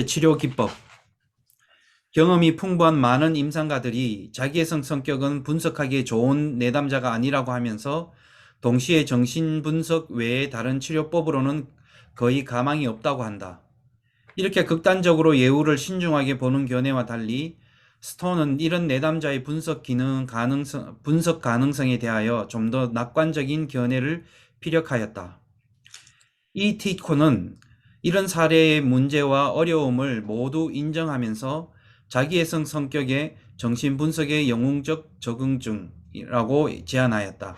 치료 기법. 경험이 풍부한 많은 임상가들이 자기애성 성격은 분석하기에 좋은 내담자가 아니라고 하면서 동시에 정신분석 외에 다른 치료법으로는 거의 가망이 없다고 한다. 이렇게 극단적으로 예후를 신중하게 보는 견해와 달리 스톤은 이런 내담자의 분석 가능성에 대하여 좀 더 낙관적인 견해를 피력하였다. 이 티코는 이런 사례의 문제와 어려움을 모두 인정하면서 자기애성 성격의 정신분석의 영웅적 적응증이라고 제안하였다.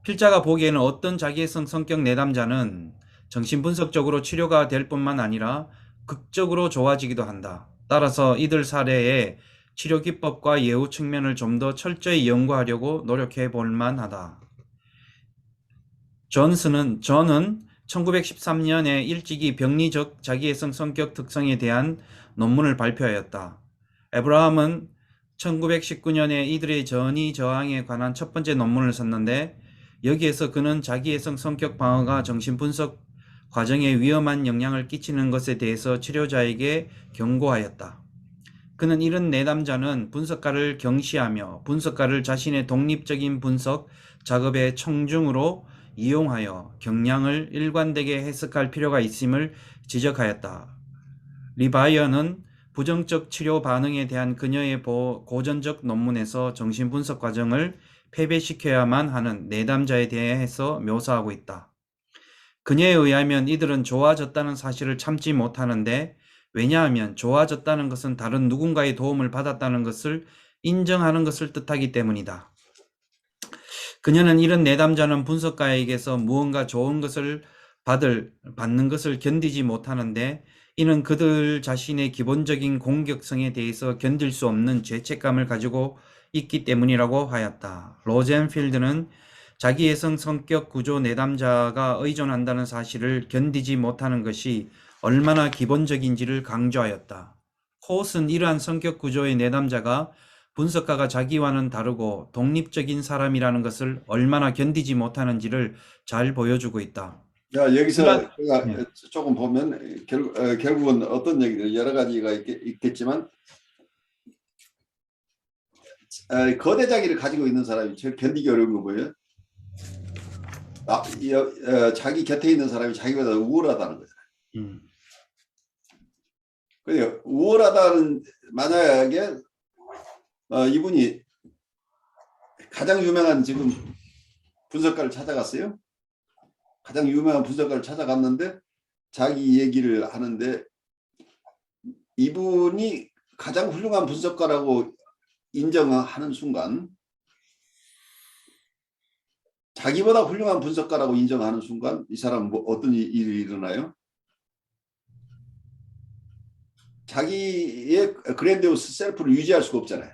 필자가 보기에는 어떤 자기애성 성격 내담자는 정신분석적으로 치료가 될 뿐만 아니라 극적으로 좋아지기도 한다. 따라서 이들 사례의 치료 기법과 예후 측면을 좀 더 철저히 연구하려고 노력해 볼 만하다. 저는 1913년에 일찍이 병리적 자기애성 성격 특성에 대한 논문을 발표하였다. 에브라함은 1919년에 이들의 전이 저항에 관한 첫 번째 논문을 썼는데 여기에서 그는 자기애성 성격 방어가 정신분석 과정에 위험한 영향을 끼치는 것에 대해서 치료자에게 경고하였다. 그는 이런 내담자는 분석가를 경시하며 분석가를 자신의 독립적인 분석 작업의 청중으로 이용하여 경향을 일관되게 해석할 필요가 있음을 지적하였다. 리바이어는 부정적 치료 반응에 대한 그녀의 고전적 논문에서 정신분석 과정을 패배시켜야만 하는 내담자에 대해서 묘사하고 있다. 그녀에 의하면 이들은 좋아졌다는 사실을 참지 못하는데 왜냐하면 좋아졌다는 것은 다른 누군가의 도움을 받았다는 것을 인정하는 것을 뜻하기 때문이다. 그녀는 이런 내담자는 분석가에게서 무언가 좋은 것을 받는 것을 견디지 못하는데 이는 그들 자신의 기본적인 공격성에 대해서 견딜 수 없는 죄책감을 가지고 있기 때문이라고 하였다. 로젠필드는 자기애성 성격 구조 내담자가 의존한다는 사실을 견디지 못하는 것이 얼마나 기본적인지를 강조하였다. 코엇은 이러한 성격 구조의 내담자가 분석가가 자기와는 다르고 독립적인 사람이라는 것을 얼마나 견디지 못하는지를 잘 보여주고 있다. 자, 여기서 제가 네. 조금 보면 결국은 어떤 얘기들 여러 가지가 있겠지만 거대 자기를 가지고 있는 사람이 제일 견디기 어려운 거 뭐예요? 자기 곁에 있는 사람이 자기보다 우월하다는 거잖아요. 그러니까 우월하다는 만약에 이분이 가장 유명한 지금 분석가를 찾아갔어요. 가장 유명한 분석가를 찾아갔는데 자기 얘기를 하는데 이분이 가장 훌륭한 분석가라고 인정하는 순간, 자기보다 훌륭한 분석가라고 인정하는 순간 이 사람은 어떤 일이 일어나요? 자기의 그랜디오스 셀프를 유지할 수가 없잖아요.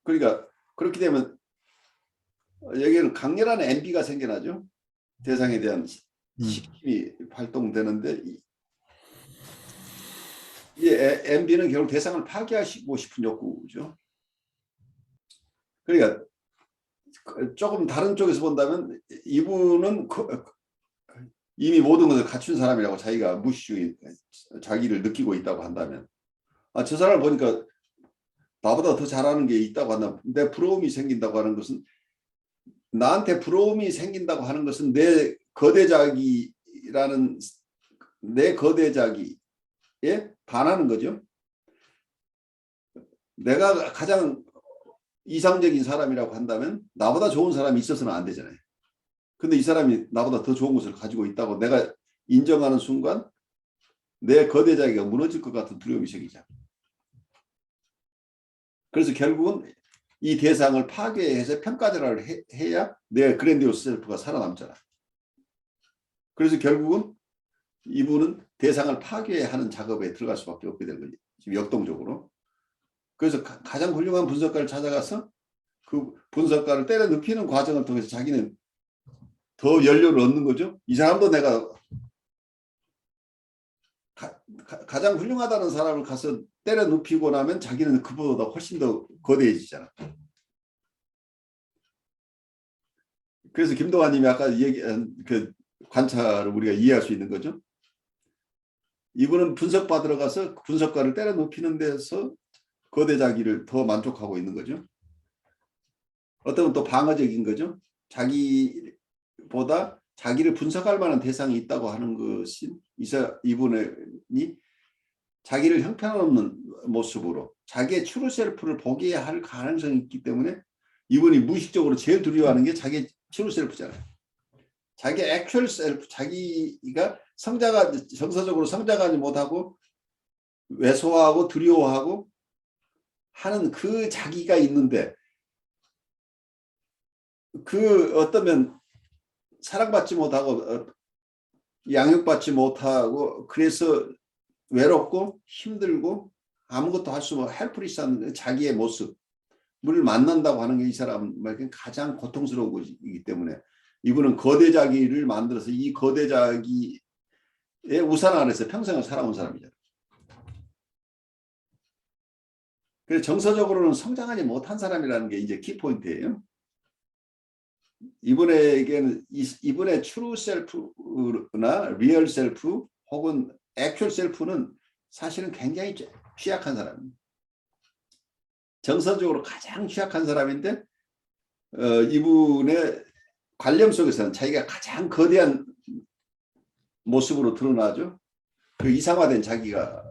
그러니까 그렇게 되면 여기는 강렬한 MB가 생겨나죠. 대상에 대한 시킴이 발동되는데 이 MB는 결국 대상을 파괴하시고 싶은 욕구죠. 그러니까 조금 다른 쪽에서 본다면 이분은 이미 모든 것을 갖춘 사람이라고 자기가 무의식적인 자기를 느끼고 있다고 한다면 저 사람을 보니까 나보다 더 잘하는 게 있다고 한다면 내 부러움이 생긴다고 하는 것은 나한테 부러움이 생긴다고 하는 것은 내 거대자기라는 내 거대자기에 반하는 거죠. 내가 가장 이상적인 사람이라고 한다면 나보다 좋은 사람이 있어서는 안 되잖아요. 근데 이 사람이 나보다 더 좋은 것을 가지고 있다고 내가 인정하는 순간 내 거대자기가 무너질 것 같은 두려움이 생기죠. 그래서 결국은 이 대상을 파괴해서 평가절하를 해야 내 그랜디오스 셀프가 살아남잖아. 그래서 결국은 이분은 대상을 파괴하는 작업에 들어갈 수밖에 없게 되는 거지. 지금 역동적으로. 그래서 가장 훌륭한 분석가를 찾아가서 그 분석가를 때려 눕히는 과정을 통해서 자기는 더 연료를 얻는 거죠. 이 사람도 내가 가장 훌륭하다는 사람을 가서 때려 눕히고 나면 자기는 그보다 훨씬 더 거대해지잖아. 그래서 김동환님이 아까 얘기한 그 관찰을 우리가 이해할 수 있는 거죠. 이분은 분석받으러 가서 분석가를 때려 눕히는 데서 거대 자기를 더 만족하고 있는 거죠. 어떤 또 방어적인 거죠. 자기보다 자기를 분석할 만한 대상이 있다고 하는 것이 이분이 자기를 형편없는 모습으로 자기의 트루 셀프를 보게 할 가능성이 있기 때문에 이분이 무의식적으로 제일 두려워하는 게 자기의 트루 셀프잖아요. 자기의 액츄얼 셀프, 자기가 정서적으로 성장하지 못하고 왜소하고 두려워하고 하는 그 자기가 있는데, 그 어떠면 사랑받지 못하고 양육받지 못하고 그래서 외롭고 힘들고 아무것도 할 수 없고 헬프리스한 자기의 모습을 만난다고 하는 게 이 사람에게 가장 고통스러운 것이기 때문에 이분은 거대 자기를 만들어서 이 거대 자기의 우산 아래서 평생을 살아온 사람이잖아요. 그래서 정서적으로는 성장하지 못한 사람이라는 게 이제 키포인트예요. 이분에게는 이분의 트루 셀프나 리얼 셀프 혹은 액츄얼 셀프는 사실은 굉장히 취약한 사람입니다. 정서적으로 가장 취약한 사람인데 이분의 관념 속에서는 자기가 가장 거대한 모습으로 드러나죠. 그 이상화된 자기가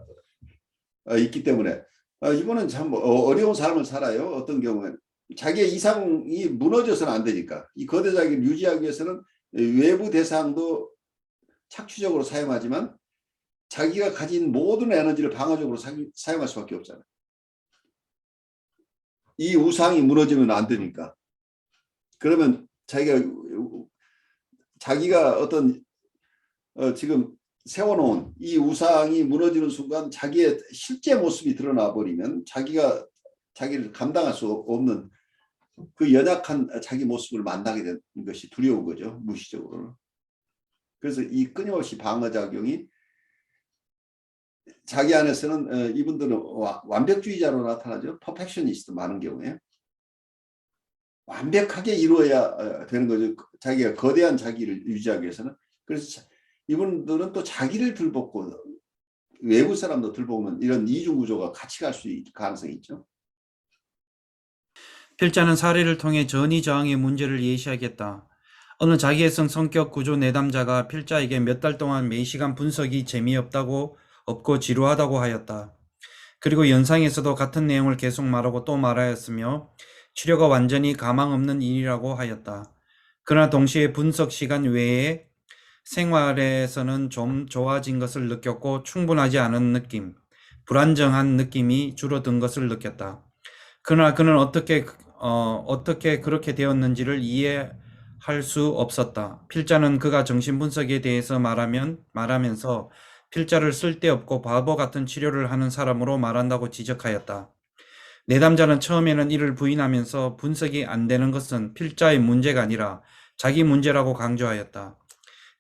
있기 때문에 이분은 참 어려운 삶을 살아요. 어떤 경우에는 자기의 이상이 무너져서는 안 되니까 이 거대 자기를 유지하기 위해서는 외부 대상도 착취적으로 사용하지만 자기가 가진 모든 에너지를 방어적으로 사용할 수밖에 없잖아요. 이 우상이 무너지면 안 되니까. 그러면 자기가 어떤 지금 세워놓은 이 우상이 무너지는 순간 자기의 실제 모습이 드러나 버리면 자기를 감당할 수 없는 그 연약한 자기 모습을 만나게 되는 것이 두려운 거죠. 무의식적으로는. 그래서 이 끊임없이 방어작용이 자기 안에서는 이분들은 완벽주의자로 나타나죠. 퍼펙셔니스트 많은 경우에. 완벽하게 이루어야 되는 거죠. 자기가 거대한 자기를 유지하기 위해서는. 그래서 이분들은 또 자기를 들볶고 외부 사람도 들보면 이런 이중구조가 같이 갈 수 있을 가능성이 있죠. 필자는 사례를 통해 전이저항의 문제를 예시하겠다. 어느 자기애성 성격 구조 내담자가 필자에게 몇 달 동안 매 시간 분석이 재미없다고 없고 지루하다고 하였다. 그리고 연상에서도 같은 내용을 계속 말하고 또 말하였으며 치료가 완전히 가망 없는 일이라고 하였다. 그러나 동시에 분석 시간 외에 생활에서는 좀 좋아진 것을 느꼈고 충분하지 않은 느낌, 불안정한 느낌이 줄어든 것을 느꼈다. 그러나 그는 어떻게 그렇게 되었는지를 이해할 수 없었다. 필자는 그가 정신분석에 대해서 말하면서 필자를 쓸데없고 바보 같은 치료를 하는 사람으로 말한다고 지적하였다. 내담자는 처음에는 이를 부인하면서 분석이 안 되는 것은 필자의 문제가 아니라 자기 문제라고 강조하였다.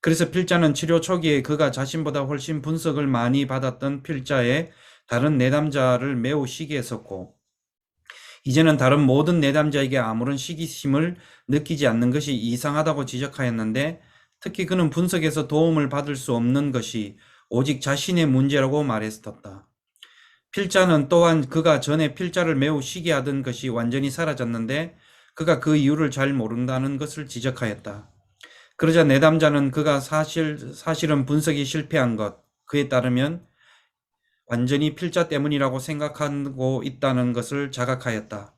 그래서 필자는 치료 초기에 그가 자신보다 훨씬 분석을 많이 받았던 필자의 다른 내담자를 매우 시기했었고 이제는 다른 모든 내담자에게 아무런 시기심을 느끼지 않는 것이 이상하다고 지적하였는데 특히 그는 분석에서 도움을 받을 수 없는 것이 오직 자신의 문제라고 말했었다. 필자는 또한 그가 전에 필자를 매우 시기하던 것이 완전히 사라졌는데 그가 그 이유를 잘 모른다는 것을 지적하였다. 그러자 내담자는 그가 사실은 분석이 실패한 것, 그에 따르면 완전히 필자 때문이라고 생각하고 있다는 것을 자각하였다.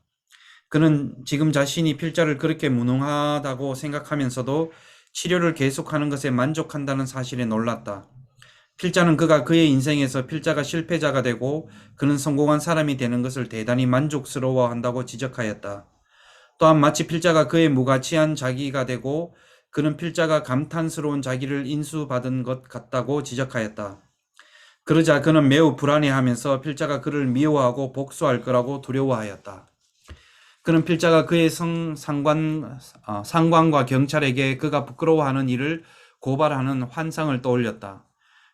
그는 지금 자신이 필자를 그렇게 무능하다고 생각하면서도 치료를 계속하는 것에 만족한다는 사실에 놀랐다. 필자는 그가 그의 인생에서 필자가 실패자가 되고 그는 성공한 사람이 되는 것을 대단히 만족스러워한다고 지적하였다. 또한 마치 필자가 그의 무가치한 자기가 되고 그는 필자가 감탄스러운 자기를 인수받은 것 같다고 지적하였다. 그러자 그는 매우 불안해하면서 필자가 그를 미워하고 복수할 거라고 두려워하였다. 그는 필자가 그의 상관과 경찰에게 그가 부끄러워하는 일을 고발하는 환상을 떠올렸다.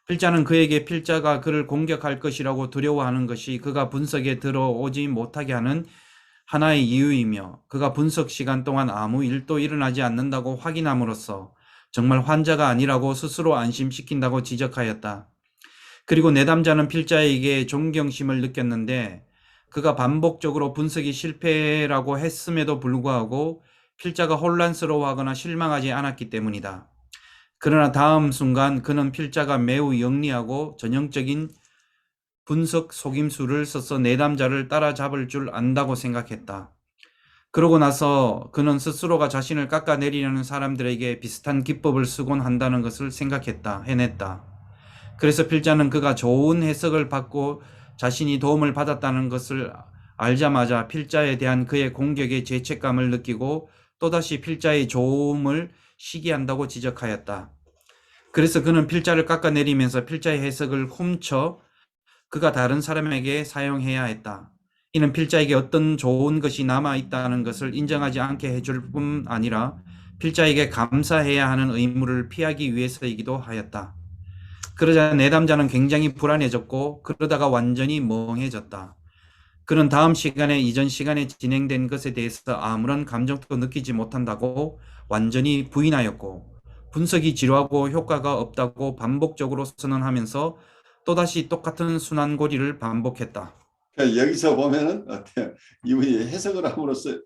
필자는 그에게 필자가 그를 공격할 것이라고 두려워하는 것이 그가 분석에 들어오지 못하게 하는 하나의 이유이며 그가 분석 시간 동안 아무 일도 일어나지 않는다고 확인함으로써 정말 환자가 아니라고 스스로 안심시킨다고 지적하였다. 그리고 내담자는 필자에게 존경심을 느꼈는데 그가 반복적으로 분석이 실패라고 했음에도 불구하고 필자가 혼란스러워하거나 실망하지 않았기 때문이다. 그러나 다음 순간 그는 필자가 매우 영리하고 전형적인 분석 속임수를 써서 내담자를 따라잡을 줄 안다고 생각했다. 그러고 나서 그는 스스로가 자신을 깎아내리려는 사람들에게 비슷한 기법을 쓰곤 한다는 것을 해냈다. 그래서 필자는 그가 좋은 해석을 받고 자신이 도움을 받았다는 것을 알자마자 필자에 대한 그의 공격에 죄책감을 느끼고 또다시 필자의 좋음을 시기한다고 지적하였다. 그래서 그는 필자를 깎아내리면서 필자의 해석을 훔쳐 그가 다른 사람에게 사용해야 했다. 이는 필자에게 어떤 좋은 것이 남아있다는 것을 인정하지 않게 해줄 뿐 아니라 필자에게 감사해야 하는 의무를 피하기 위해서이기도 하였다. 그러자 내담자는 굉장히 불안해졌고 그러다가 완전히 멍해졌다. 그는 다음 시간에 이전 시간에 진행된 것에 대해서 아무런 감정도 느끼지 못한다고 완전히 부인하였고 분석이 지루하고 효과가 없다고 반복적으로 선언하면서 또다시 똑같은 순환고리를 반복했다. 그러니까 여기서 보면은 어때요? 이분이 해석을 함으로써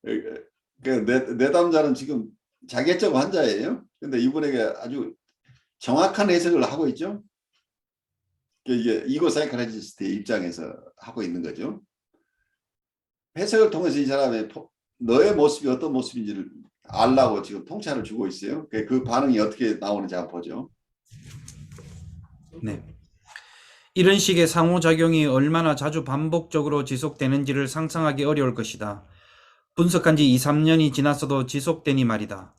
그 내담자는 지금 자괴증 환자예요. 근데 이분에게 아주 정확한 해석을 하고 있죠. 이게 이고 사이코로지스트의 입장에서 하고 있는 거죠. 해석을 통해서 이 사람의 너의 모습이 어떤 모습인지를 알라고 지금 통찰을 주고 있어요. 그 반응이 어떻게 나오는지 한번 보죠. 네. 이런 식의 상호작용이 얼마나 자주 반복적으로 지속되는지를 상상하기 어려울 것이다. 분석한 지 2, 3년이 지났어도 지속되니 말이다.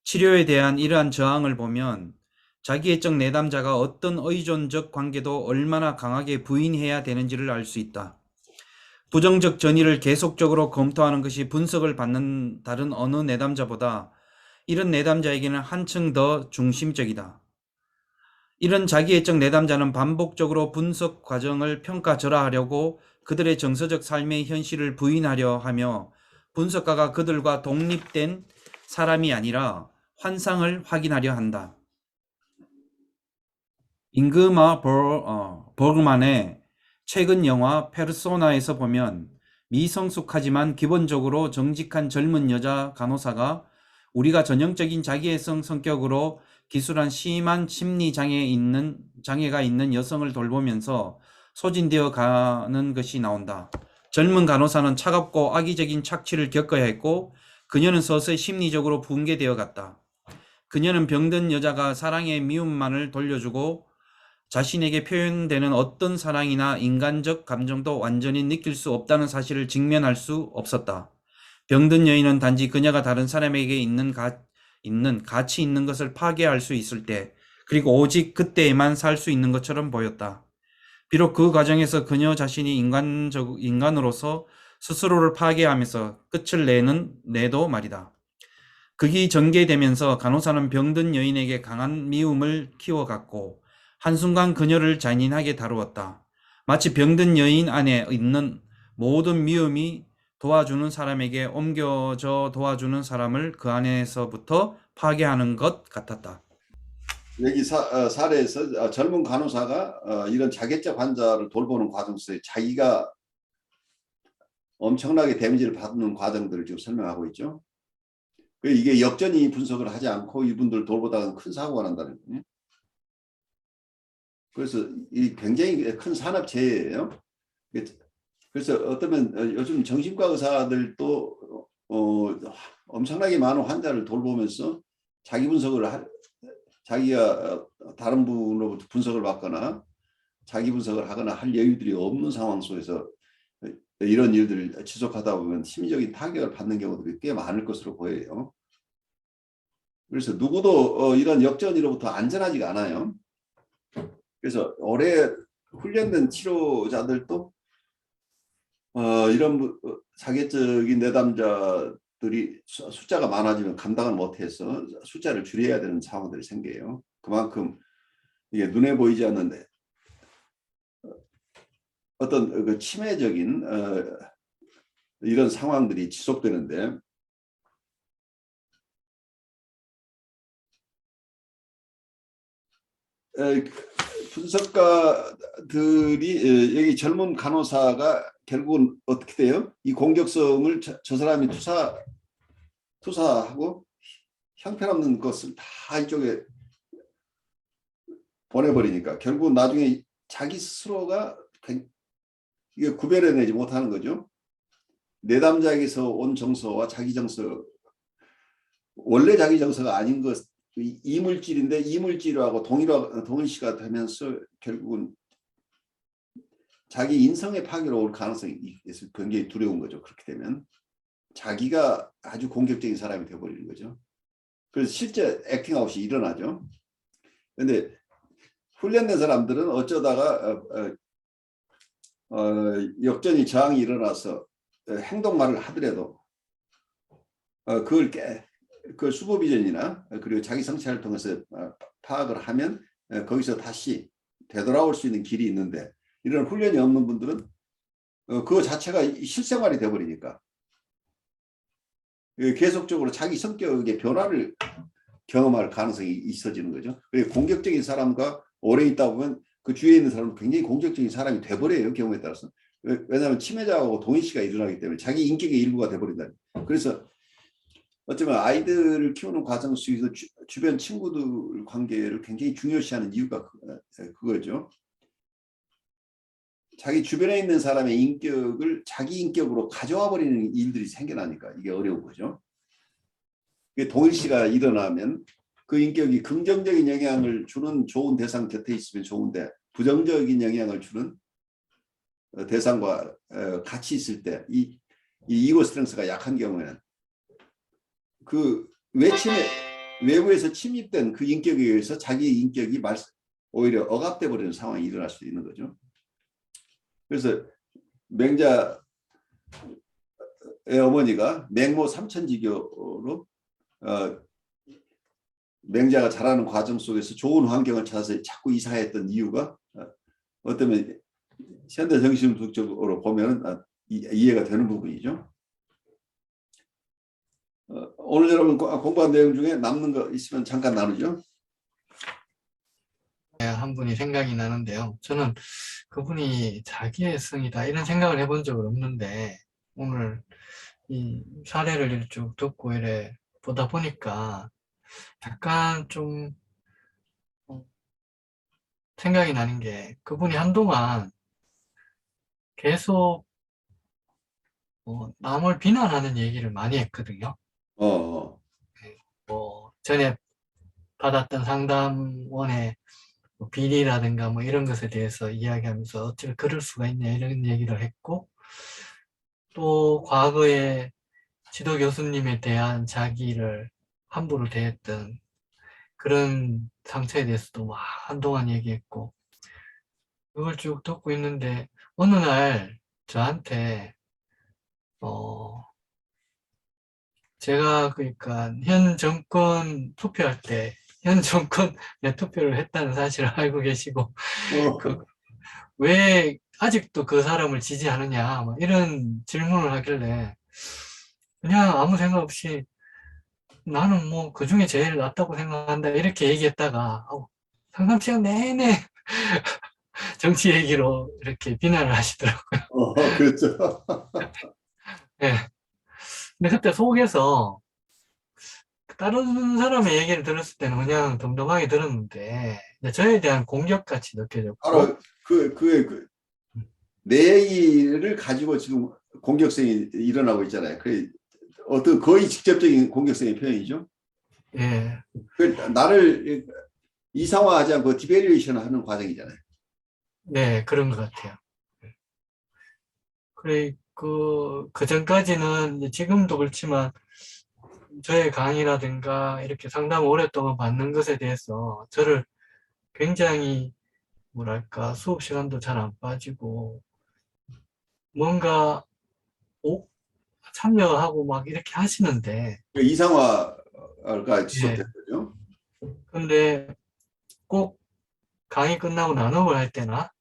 치료에 대한 이러한 저항을 보면 자기애적 내담자가 어떤 의존적 관계도 얼마나 강하게 부인해야 되는지를 알 수 있다. 부정적 전이를 계속적으로 검토하는 것이 분석을 받는 다른 어느 내담자보다 이런 내담자에게는 한층 더 중심적이다. 이런 자기애적 내담자는 반복적으로 분석 과정을 평가절하하려고 그들의 정서적 삶의 현실을 부인하려 하며 분석가가 그들과 독립된 사람이 아니라 환상을 확인하려 한다. 잉그마 버그만의 최근 영화 페르소나에서 보면 미성숙하지만 기본적으로 정직한 젊은 여자 간호사가 우리가 전형적인 자기애성 성격으로 기술한 심한 심리 장애가 있는 여성을 돌보면서 소진되어 가는 것이 나온다. 젊은 간호사는 차갑고 악의적인 착취를 겪어야 했고 그녀는 서서히 심리적으로 붕괴되어 갔다. 그녀는 병든 여자가 사랑의 미움만을 돌려주고 자신에게 표현되는 어떤 사랑이나 인간적 감정도 완전히 느낄 수 없다는 사실을 직면할 수 없었다. 병든 여인은 단지 그녀가 다른 사람에게 있는 가치 있는 것을 파괴할 수 있을 때, 그리고 오직 그때에만 살 수 있는 것처럼 보였다. 비록 그 과정에서 그녀 자신이 인간으로서 스스로를 파괴하면서 끝을 내도 말이다. 극이 전개되면서 간호사는 병든 여인에게 강한 미움을 키워갔고 한순간 그녀를 잔인하게 다루었다. 마치 병든 여인 안에 있는 모든 미움이 도와주는 사람에게 옮겨져 도와주는 사람을 그 안에서부터 파괴하는 것 같았다. 여기 사례에서 젊은 간호사가 이런 자괴적 환자를 돌보는 과정 속에 자기가 엄청나게 데미지를 받는 과정들을 지금 설명하고 있죠. 이게 역전이 분석을 하지 않고 이분들 돌보다가 큰 사고가 난다는 거예요. 그래서 이 굉장히 큰 산업재해예요. 그래서 어쩌면 요즘 정신과 의사들도 엄청나게 많은 환자를 돌보면서 자기 분석을 자기가 다른 분으로부터 분석을 받거나 자기 분석을 하거나 할 여유들이 없는 상황 속에서 이런 일들을 지속하다 보면 심리적인 타격을 받는 경우들이 꽤 많을 것으로 보여요. 그래서 누구도 이런 역전으로부터 안전하지가 않아요. 그래서 오래 훈련된 치료자들도 이런 자괴적인 내담자들이 숫자가 많아지면 감당을 못해서 숫자를 줄여야 되는 상황들이 생겨요. 그만큼 이게 눈에 보이지 않는 어떤 그 치매적인 이런 상황들이 지속되는데 분석가들이 여기 젊은 간호사가 결국은 어떻게 돼요? 이 공격성을 저 사람이 투사하고 형편없는 것을 다 이쪽에 보내버리니까 결국 나중에 자기 스스로가 이게 구별해내지 못하는 거죠. 내담자에게서 온 정서와 자기 정서, 원래 자기 정서가 아닌 것, 이물질인데 이물질하고 동일시가 되면서 결국은 자기 인성의 파괴로 올 가능성이 있어서 굉장히 두려운 거죠. 그렇게 되면 자기가 아주 공격적인 사람이 되어버리는 거죠. 그래서 실제 액팅아웃이 일어나죠. 그런데 훈련된 사람들은 어쩌다가 역전이 저항이 일어나서 행동말을 하더라도 그 수보비전이나 그리고 자기 성찰을 통해서 파악을 하면 거기서 다시 되돌아올 수 있는 길이 있는데 이런 훈련이 없는 분들은 그거 자체가 실생활이 돼버리니까 계속적으로 자기 성격의 변화를 경험할 가능성이 있어지는 거죠. 그리고 공격적인 사람과 오래 있다 보면 그 주위에 있는 사람은 굉장히 공격적인 사람이 돼버려요. 경우에 따라서. 왜냐하면 침해자하고 동일시가 일어나기 때문에 자기 인격의 일부가 돼버린다. 그래서 어쩌면 아이들을 키우는 과정 속에서 주변 친구들 관계를 굉장히 중요시하는 이유가 그거죠. 자기 주변에 있는 사람의 인격을 자기 인격으로 가져와 버리는 일들이 생겨나니까 이게 어려운 거죠. 동일시가 일어나면 그 인격이 긍정적인 영향을 주는 좋은 대상 곁에 있으면 좋은데 부정적인 영향을 주는 대상과 같이 있을 때 이 이고 스트렝스가 약한 경우에는 그 외부에서 침입된 그 인격에 의해서 자기 인격이 오히려 억압돼 버리는 상황이 일어날 수 있는 거죠. 그래서 맹자의 어머니가 맹모 삼천지교로 맹자가 자라는 과정 속에서 좋은 환경을 찾아서 자꾸 이사했던 이유가 어쩌면 현대 정신분석적으로 보면 이해가 되는 부분이죠. 오늘 여러분 공부한 내용 중에 남는 거 있으면 잠깐 나누죠. 한 분이 생각이 나는데요. 저는 그분이 자기의 성이다 이런 생각을 해본 적은 없는데 오늘 이 사례를 쭉 듣고 이래 보다 보니까 약간 좀 생각이 나는 게 그분이 한동안 계속 남을 비난하는 얘기를 많이 했거든요. 전에 받았던 상담원의 비리라든가 뭐 이런 것에 대해서 이야기하면서 어떻게 그럴 수가 있냐 이런 얘기를 했고 또 과거에 지도 교수님에 대한 자기를 함부로 대했던 그런 상처에 대해서도 막 한동안 얘기했고 그걸 쭉 듣고 있는데 어느 날 저한테 제가 그러니까 현 정권 투표할 때 현 정권에 투표를 했다는 사실을 알고 계시고 왜 아직도 그 사람을 지지하느냐 막 이런 질문을 하길래 그냥 아무 생각 없이 나는 뭐 그 중에 제일 낫다고 생각한다 이렇게 얘기했다가 상담 시간 내내 정치 얘기로 이렇게 비난을 하시더라고요. 그렇죠. 네. 근데 그때 속에서 다른 사람의 얘기를 들었을 때는 그냥 덤덤하게 들었는데 저에 대한 공격같이 느껴졌고 바로 그 내의를 가지고 지금 공격성이 일어나고 있잖아요. 어떤 거의 직접적인 공격성의 표현이죠. 예. 나를 이상화하지 않고 디베리에이션 하는 과정이잖아요. 네, 그런 것 같아요. 그래, 그 전까지는 지금도 그렇지만 저의 강의라든가 이렇게 상담을 오랫동안 받는 것에 대해서 저를 굉장히 뭐랄까 수업 시간도 잘 안 빠지고 뭔가 참여하고 막 이렇게 하시는데 이상화가 지속된 예. 거죠. 근데 꼭 강의 끝나고 나눔을 할 때나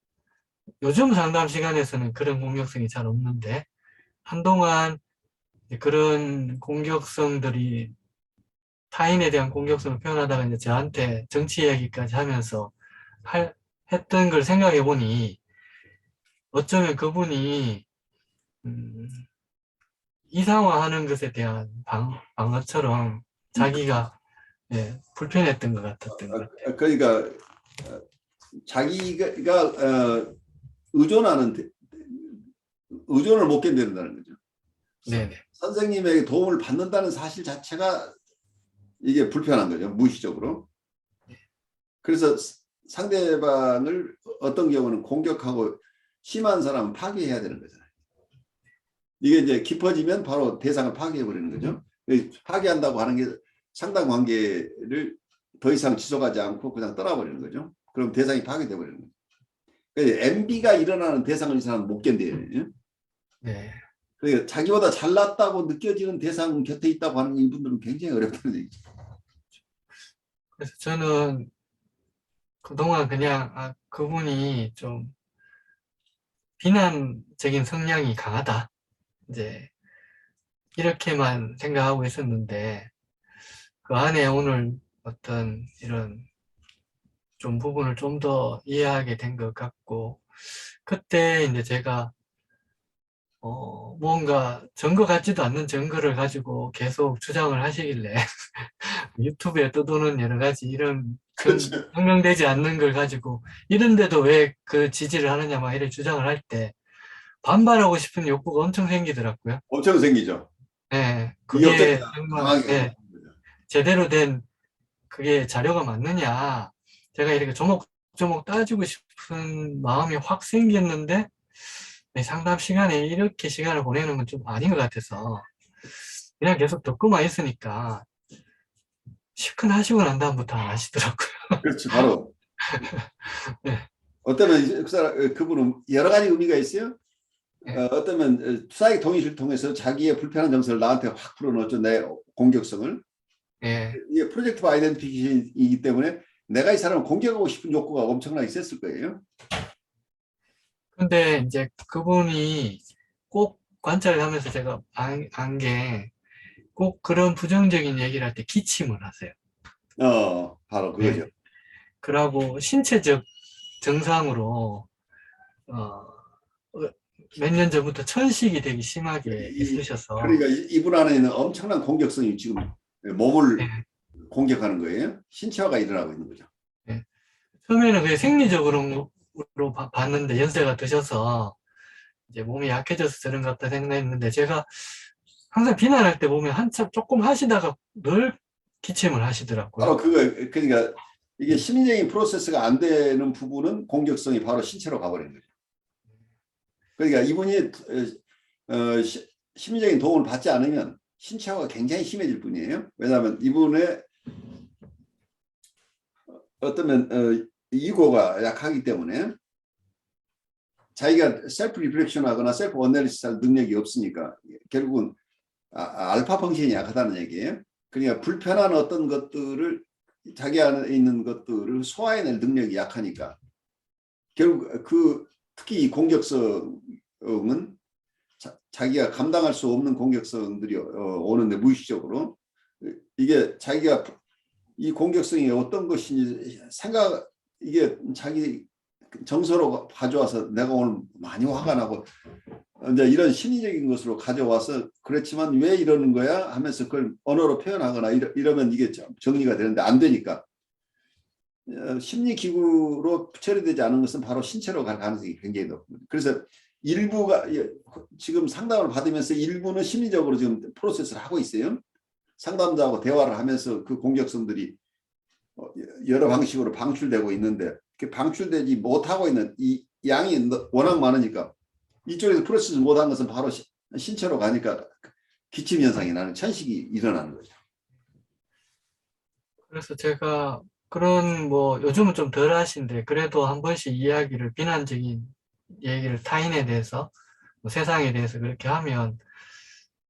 요즘 상담 시간에서는 그런 공격성이 잘 없는데 한동안 그런 공격성들이 타인에 대한 공격성을 표현하다가 이제 저한테 정치 이야기까지 하면서 했던 걸 생각해 보니 어쩌면 그분이 이상화하는 것에 대한 방어처럼 자기가 예, 불편했던 것 같았던 것 같아요. 그러니까 자기가 의존을 못 견딘다는 거죠. 네네. 선생님에게 도움을 받는다는 사실 자체가 이게 불편한 거죠. 무의식적으로. 그래서 상대방을 어떤 경우는 공격하고 심한 사람은 파괴해야 되는 거잖아요. 이게 이제 깊어지면 바로 대상을 파괴해버리는 거죠. 파괴한다고 하는 게 상당 관계를 더 이상 지속하지 않고 그냥 떠나버리는 거죠. 그럼 대상이 파괴돼버리는 거죠. 그러니까 MB가 일어나는 대상을 이 사람은 못 견뎌요. 네. 그러니까 자기보다 잘났다고 느껴지는 대상 곁에 있다고 하는 이분들은 굉장히 어렵다는 얘기죠. 그래서 저는 그동안 그냥 그분이 좀 비난적인 성향이 강하다. 이제 이렇게만 생각하고 있었는데 그 안에 오늘 어떤 이런 좀 부분을 좀 더 이해하게 된 것 같고 그때 이제 제가 뭔가 증거 같지도 않는 증거를 가지고 계속 주장을 하시길래 유튜브에 떠도는 여러 가지 이런 그렇죠. 증명되지 않는 걸 가지고 이런데도 왜 그 지지를 하느냐 막 이런 주장을 할 때 반발하고 싶은 욕구가 엄청 생기더라고요. 엄청 생기죠. 네, 위협적이다. 그게 정말 강하게 하는 네, 거죠. 제대로 된 그게 자료가 맞느냐 제가 이렇게 조목조목 따지고 싶은 마음이 확 생겼는데 상담 시간에 이렇게 시간을 보내는 건 좀 아닌 것 같아서 그냥 계속 듣고만 있으니까 시큰하시고 난 다음부터 안 하시더라고요. 그렇지, 바로. 네. 어쩌면 그분은 여러 가지 의미가 있어요. 네. 어쩌면 투사의 동의를 통해서 자기의 불편한 점수를 나한테 확 풀어넣었죠. 내 공격성을. 네. 이게 프로젝트 아이덴티피케이션이기 때문에 내가 이 사람을 공격하고 싶은 욕구가 엄청나게 셌을 거예요. 근데 이제 그분이 꼭 관찰을 하면서 제가 안 게 꼭 그런 부정적인 얘기를 할 때 기침을 하세요. 바로 네. 그거죠. 그러고 신체적 증상으로 몇 년 전부터 천식이 되게 심하게 있으셔서 그러니까 이분 안에는 엄청난 공격성이 지금 몸을 네. 공격하는 거예요. 신체화가 일어나고 있는 거죠. 네. 처음에는 그게 생리적으로 봤는데 연세가 드셔서 이제 몸이 약해져서 저런 것 같다 생각했는데 제가 항상 비난할 때 보면 한참 조금 하시다가 늘 기침을 하시더라고요. 바로 그거, 그러니까 이게 심리적인 프로세스가 안 되는 부분은 공격성이 바로 신체로 가버리는 거죠. 그러니까 이분이 심리적인 도움을 받지 않으면 신체화가 굉장히 심해질 뿐이에요. 왜냐하면 이분의 어쩌면 이고가 약하기 때문에 자기가 셀프 리플렉션 하거나 셀프 어널리시스 할 능력이 없으니까 결국은 알파 펑션이 약하다는 얘기예요. 그러니까 불편한 어떤 것들을 자기 안에 있는 것들을 소화해낼 능력이 약하니까 결국 특히 이 공격성은 자기가 감당할 수 없는 공격성들이 오는데 무의식적으로 이게 자기가 이 공격성이 어떤 것인지 이게 자기 정서로 가져와서 내가 오늘 많이 화가 나고 이제 이런 심리적인 것으로 가져와서 그렇지만 왜 이러는 거야 하면서 그걸 언어로 표현하거나 이러면 이게 정리가 되는데 안 되니까 심리기구로 처리되지 않은 것은 바로 신체로 갈 가능성이 굉장히 높습니다. 그래서 일부가 지금 상담을 받으면서 일부는 심리적으로 지금 프로세스를 하고 있어요. 상담자하고 대화를 하면서 그 공격성들이 여러 방식으로 방출되고 있는데 방출되지 못하고 있는 이 양이 워낙 많으니까 이쪽에서 프로세스 못한 것은 바로 신체로 가니까 기침 현상이 나는 천식이 일어나는 거죠. 그래서 제가 그런 요즘은 좀 덜 하신데 그래도 한 번씩 이야기를 비난적인 얘기를 타인에 대해서 세상에 대해서 그렇게 하면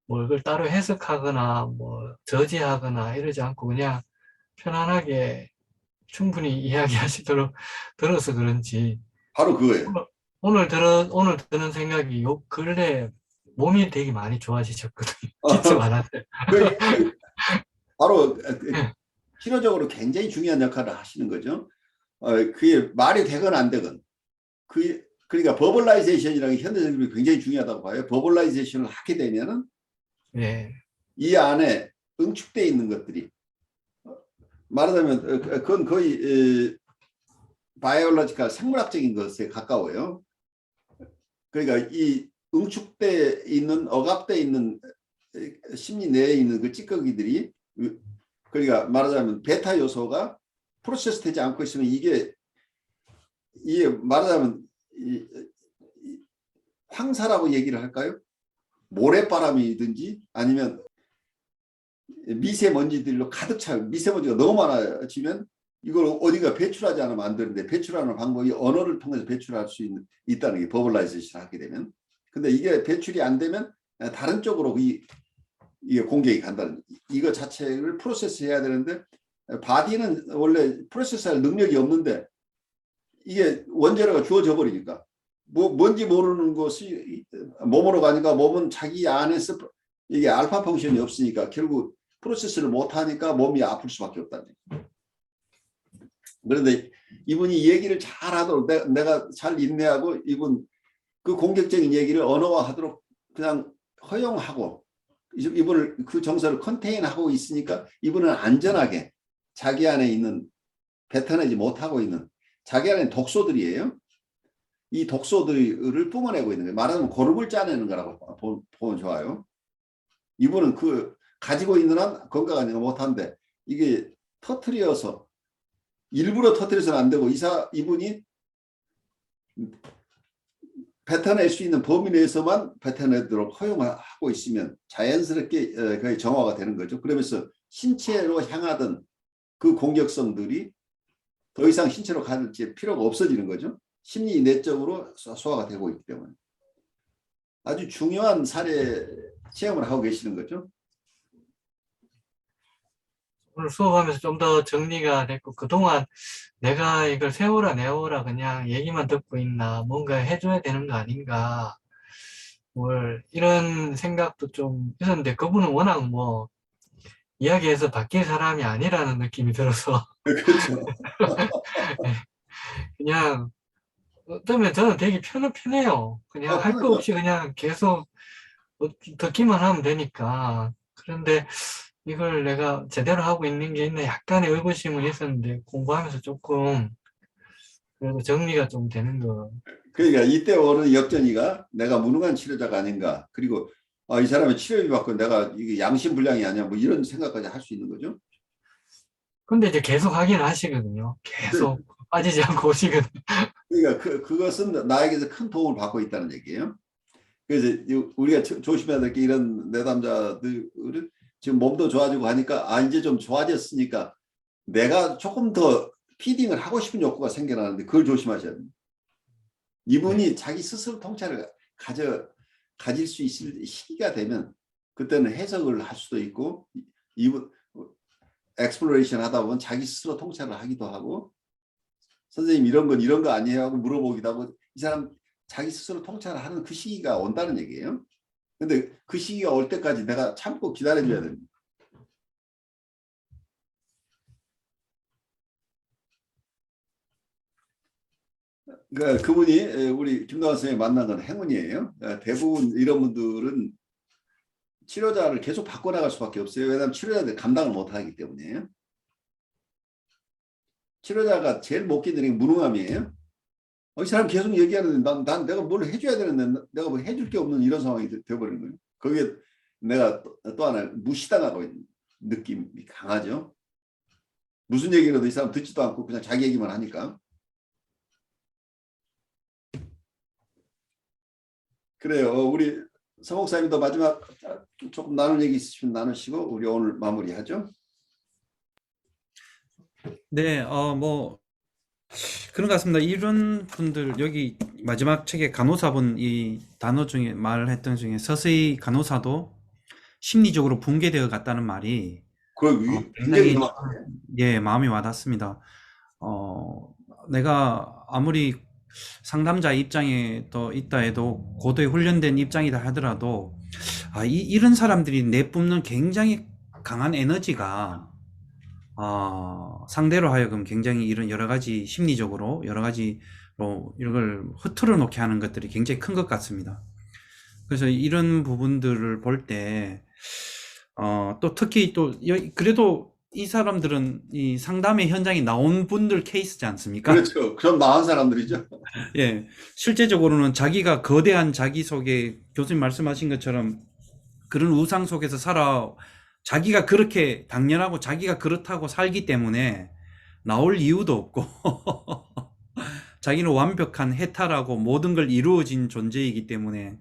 그걸 따로 해석하거나 저지하거나 이러지 않고 그냥 편안하게 충분히 이야기하시도록 들어서 그런지 바로 그거예요. 오늘 드는 생각이 요 근래 몸이 되게 많이 좋아지셨거든요. 기침 안 하세요. 바로 치료적으로 굉장히 중요한 역할을 하시는 거죠. 그게 말이 되건 안 되건 그러니까 버벌라이제이션이라는 게 현대적으로 굉장히 중요하다고 봐요. 버벌라이제이션을 하게 되면은 예, 이 안에 응축되어 있는 것들이 말하자면 그건 거의 바이올로지컬 생물학적인 것에 가까워요. 그러니까 이 응축돼 있는 억압돼 있는 심리 내에 있는 그 찌꺼기들이 그러니까 말하자면 베타 요소가 프로세스 되지 않고 있으면 이게 말하자면 황사라고 얘기를 할까요? 모래바람이든지 아니면 미세먼지들로 가득 차 미세먼지가 너무 많아지면 이걸 어디가 배출하지 않으면 안 되는데 배출하는 방법이 언어를 통해서 배출할 수 있다는 게 버벌라이제이션 하게 되면 근데 이게 배출이 안 되면 다른 쪽으로 이게 공격이 간다는 이거 자체를 프로세스 해야 되는데 바디는 원래 프로세스할 능력이 없는데 이게 원재료가 주어져 버리니까 뭔지 모르는 것이 몸으로 가니까 몸은 자기 안에서 이게 알파 펑션이 없으니까 결국 프로세스를 못하니까 몸이 아플 수밖에 없다는 얘기예요. 그런데 이분이 얘기를 잘하도록 내가 잘 인내하고 이분 그 공격적인 얘기를 언어화하도록 그냥 허용하고 이분을 그 정서를 컨테인하고 있으니까 이분은 안전하게 자기 안에 있는 뱉어내지 못하고 있는 자기 안에 독소들이에요. 이 독소들을 뿜어내고 있는 거예요. 말하자면 고름을 짜내는 거라고 보면 좋아요. 이분은 그 가지고 있는 한 건강하니까 못한데 이게 터트려서 일부러 터트려서는 안 되고 이분이 뱉어낼 수 있는 범위 내에서만 뱉어내도록 허용하고 있으면 자연스럽게 거의 정화가 되는 거죠. 그러면서 신체로 향하던 그 공격성들이 더 이상 신체로 갈 필요가 없어지는 거죠. 심리 내적으로 소화가 되고 있기 때문에. 아주 중요한 사례 체험을 하고 계시는 거죠. 오늘 수업하면서 좀 더 정리가 됐고 그동안 내가 이걸 세워라 내워라 그냥 얘기만 듣고 있나 뭔가 해줘야 되는 거 아닌가 뭘 이런 생각도 좀 있었는데 그분은 워낙 뭐 이야기해서 바뀔 사람이 아니라는 느낌이 들어서 그렇죠. 그냥 어쩌면 저는 되게 편해요. 그냥 할 거 편하죠. 없이 그냥 계속 듣기만 하면 되니까. 그런데 이걸 내가 제대로 하고 있는 게 있나 약간의 의구심은 있었는데 공부하면서 조금 그래도 정리가 좀 되는 거. 그러니까 이때 오는 역전이가 내가 무능한 치료자가 아닌가. 그리고 이 사람의 치료비 받고 내가 이게 양심불량이 아니야. 뭐 이런 생각까지 할 수 있는 거죠. 근데 이제 계속 확인을 하시거든요. 계속 빠지지 않고 오시거든요. 그러니까 그것은 나에게서 큰 도움을 받고 있다는 얘기예요. 그래서 우리가 조심해야 될 게 이런 내담자들은 지금 몸도 좋아지고 하니까 이제 좀 좋아졌으니까 내가 조금 더 피딩을 하고 싶은 욕구가 생겨나는데 그걸 조심하셔야 됩니다. 이분이 자기 스스로 통찰을 가질 수 있을 시기가 되면 그때는 해석을 할 수도 있고 이분 엑스플로레이션 하다 보면 자기 스스로 통찰을 하기도 하고 선생님 이런 건 이런 거 아니에요 하고 물어보기도 하고 이 사람 자기 스스로 통찰을 하는 그 시기가 온다는 얘기예요. 근데 그 시기가 올 때까지 내가 참고 기다려줘야 됩니다. 그러니까 그분이 우리 김동완 선생님 만난 건 행운이에요. 대부분 이런 분들은 치료자를 계속 바꿔나갈 수밖에 없어요. 왜냐하면 치료자들 감당을 못하기 때문이에요. 치료자가 제일 못 견디는 게 무능함이에요. 이 사람 계속 얘기하는데 난 내가 뭘 해줘야 되는데 내가 뭐 해줄 게 없는 이런 상황이 되어버리는 거예요. 거기에 내가 또 하나 무시당하고 있는 느낌이 강하죠. 무슨 얘기를 해도 이 사람 듣지도 않고 그냥 자기 얘기만 하니까. 그래요. 우리 서 목사님도 마지막 조금 나눌 얘기 있으시면 나누시고 우리 오늘 마무리하죠. 네, 뭐 그런 것 같습니다. 이런 분들 여기 마지막 책에 간호사분 이 단어 중에 말했던 중에 서서히 간호사도 심리적으로 붕괴되어 갔다는 말이 굉장히 예, 마음이 와닿습니다. 내가 아무리 상담자 입장에 또 있다 해도 고도에 훈련된 입장이다 하더라도 이런 사람들이 내뿜는 굉장히 강한 에너지가 상대로 하여금 굉장히 이런 여러 가지 심리적으로 여러 가지로 이걸 흐트러 놓게 하는 것들이 굉장히 큰 것 같습니다. 그래서 이런 부분들을 볼 때, 또 특히 또, 그래도 이 사람들은 이 상담의 현장에 나온 분들 케이스지 않습니까? 그렇죠. 그럼 나은 사람들이죠. 예. 실제적으로는 자기가 거대한 자기 속에 교수님 말씀하신 것처럼 그런 우상 속에서 자기가 그렇게 당연하고 자기가 그렇다고 살기 때문에 나올 이유도 없고, 자기는 완벽한 해탈하고 모든 걸 이루어진 존재이기 때문에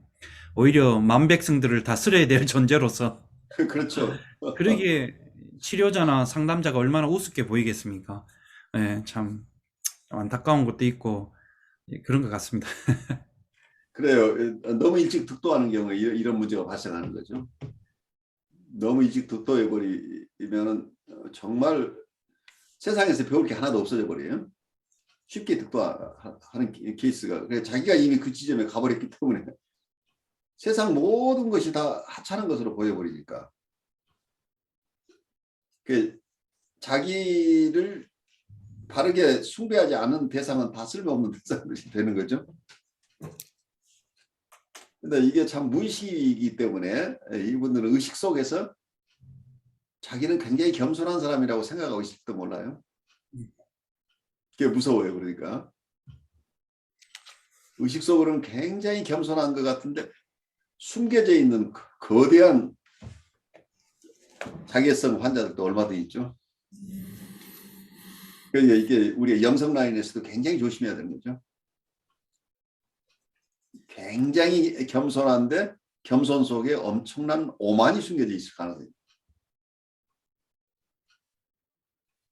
오히려 만백성들을 다스려야 될 존재로서 그렇죠. 그러기에 치료자나 상담자가 얼마나 우습게 보이겠습니까? 예, 참 안타까운 것도 있고 그런 것 같습니다. 그래요. 너무 일찍 득도하는 경우에 이런 문제가 발생하는 거죠. 너무 일찍 득도해 버리면은 정말 세상에서 배울 게 하나도 없어져 버려요. 쉽게 득도하는 케이스가. 그래서 자기가 이미 그 지점에 가버렸기 때문에 세상 모든 것이 다 하찮은 것으로 보여버리니까. 그 자기를 바르게 숭배하지 않은 대상은 다 쓸모없는 대상들이 되는 거죠. 근데 이게 참 무의식이기 때문에 이분들은 의식 속에서 자기는 굉장히 겸손한 사람이라고 생각하고 있을지도 몰라요. 그게 무서워요. 그러니까 의식 속으로는 굉장히 겸손한 것 같은데 숨겨져 있는 거대한 자기애성 환자들도 얼마나 있죠. 그러니까 이게 우리가 영성 라인에서도 굉장히 조심해야 되는 거죠. 굉장히 겸손한데 겸손 속에 엄청난 오만이 숨겨져 있을 가능성이 있어요.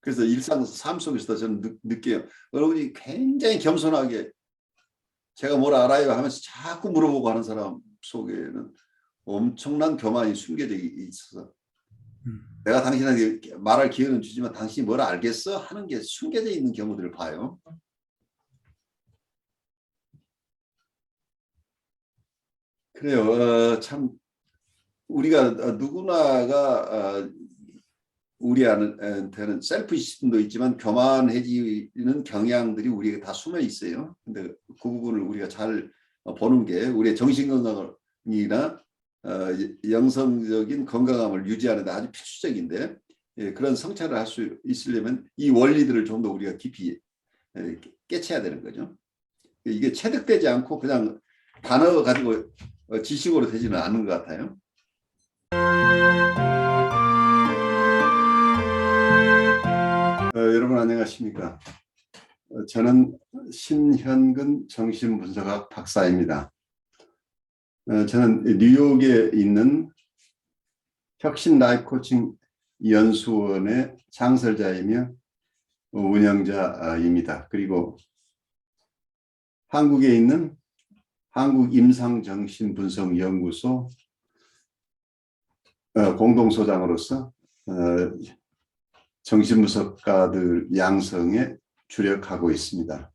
그래서 일상 삶 속에서도 저는 느껴요. 여러분이 굉장히 겸손하게 제가 뭘 알아요 하면서 자꾸 물어보고 하는 사람 속에는 엄청난 교만이 숨겨져 있어서 내가 당신한테 말할 기회는 주지만 당신이 뭘 알겠어? 하는 게 숨겨져 있는 경우들을 봐요. 그래요. 참 우리가 누구나가 우리한테는 셀프시즘도 있지만 교만해지는 경향들이 우리에게 다 숨어 있어요. 근데 그 부분을 우리가 잘 보는 게 우리의 정신건강이나 영성적인 건강함을 유지하는 데 아주 필수적인데 그런 성찰을 할 수 있으려면 이 원리들을 좀 더 우리가 깊이 깨쳐야 되는 거죠. 이게 체득되지 않고 그냥 단어 가지고 지식으로 되지는 않은 것 같아요. 여러분 안녕하십니까? 저는 신현근 정신분석학 박사입니다. 저는 뉴욕에 있는 혁신 라이프 코칭 연수원의 창설자이며 운영자입니다. 그리고 한국에 있는 한국임상정신분석연구소 공동소장으로서 정신분석가들 양성에 주력하고 있습니다.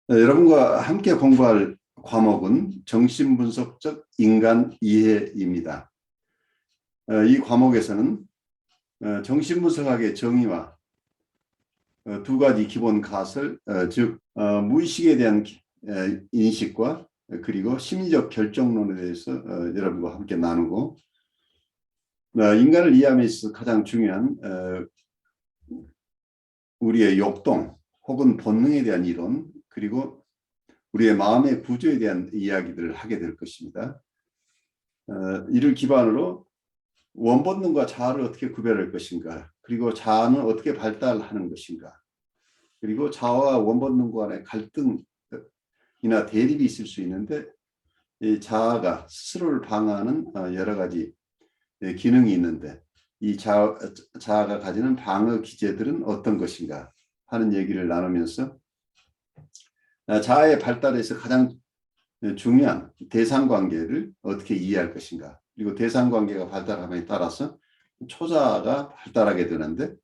여러분과 함께 공부할 과목은 정신분석적 인간 이해입니다. 이 과목에서는 정신분석학의 정의와 두 가지 기본 가설, 즉 무의식에 대한 인식과 그리고 심리적 결정론에 대해서 여러분과 함께 나누고 인간을 이해함에 있어서 가장 중요한 우리의 욕동 혹은 본능에 대한 이론 그리고 우리의 마음의 구조에 대한 이야기들을 하게 될 것입니다. 이를 기반으로 원본능과 자아를 어떻게 구별할 것인가 그리고 자아는 어떻게 발달하는 것인가 그리고 자아와 원본능 간의 갈등이나 대립이 있을 수 있는데 이 자아가 스스로를 방어하는 여러 가지 기능이 있는데 이 자아가 가지는 방어 기제들은 어떤 것인가 하는 얘기를 나누면서 자아의 발달에서 가장 중요한 대상관계를 어떻게 이해할 것인가 그리고 대상관계가 발달함에 따라서 초자아가 발달하게 되는데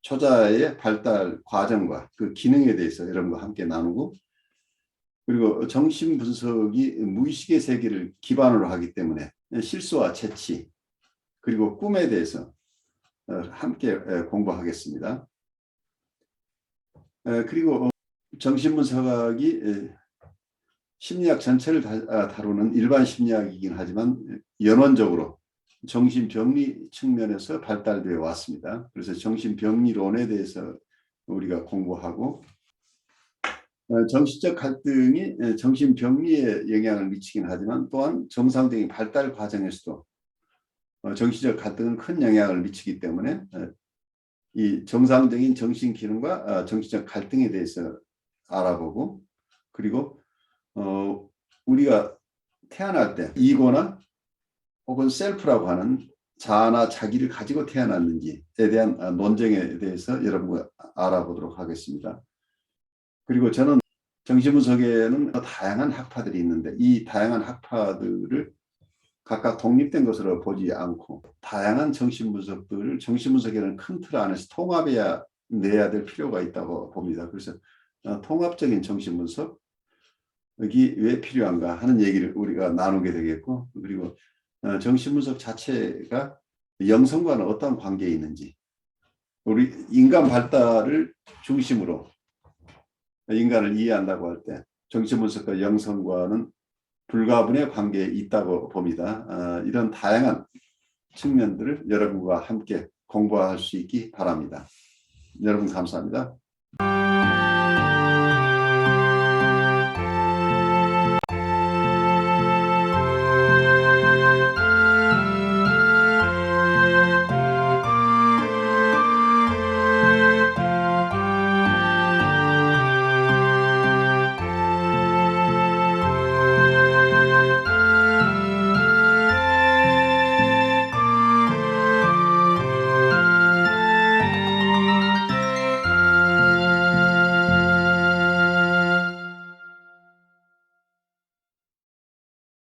초자아의 발달 과정과 그 기능에 대해서 여러분과 함께 나누고 그리고 정신분석이 무의식의 세계를 기반으로 하기 때문에 실수와 재치 그리고 꿈에 대해서 함께 공부하겠습니다. 그리고 정신분석학이 심리학 전체를 다루는 일반 심리학이긴 하지만 연원적으로 정신병리 측면에서 발달되어 왔습니다. 그래서 정신병리론에 대해서 우리가 공부하고 정신적 갈등이 정신병리에 영향을 미치긴 하지만 또한 정상적인 발달 과정에서도 정신적 갈등은 큰 영향을 미치기 때문에 이 정상적인 정신 기능과 정신적 갈등에 대해서 알아보고 그리고 우리가 태어날 때 이거나 혹은 셀프라고 하는 자아나 자기를 가지고 태어났는지에 대한 논쟁에 대해서 여러분과 알아보도록 하겠습니다. 그리고 저는 정신분석에는 다양한 학파들이 있는데 이 다양한 학파들을 각각 독립된 것으로 보지 않고 다양한 정신분석들을 정신분석에는 큰 틀 안에서 통합해야 내야 될 필요가 있다고 봅니다. 그래서 통합적인 정신분석이 왜 필요한가 하는 얘기를 우리가 나누게 되겠고 그리고 정신분석 자체가 영성과는 어떤 관계에 있는지 우리 인간 발달을 중심으로 인간을 이해한다고 할 때 정신분석과 영성과는 불가분의 관계에 있다고 봅니다. 이런 다양한 측면들을 여러분과 함께 공부할 수 있기 바랍니다. 여러분 감사합니다.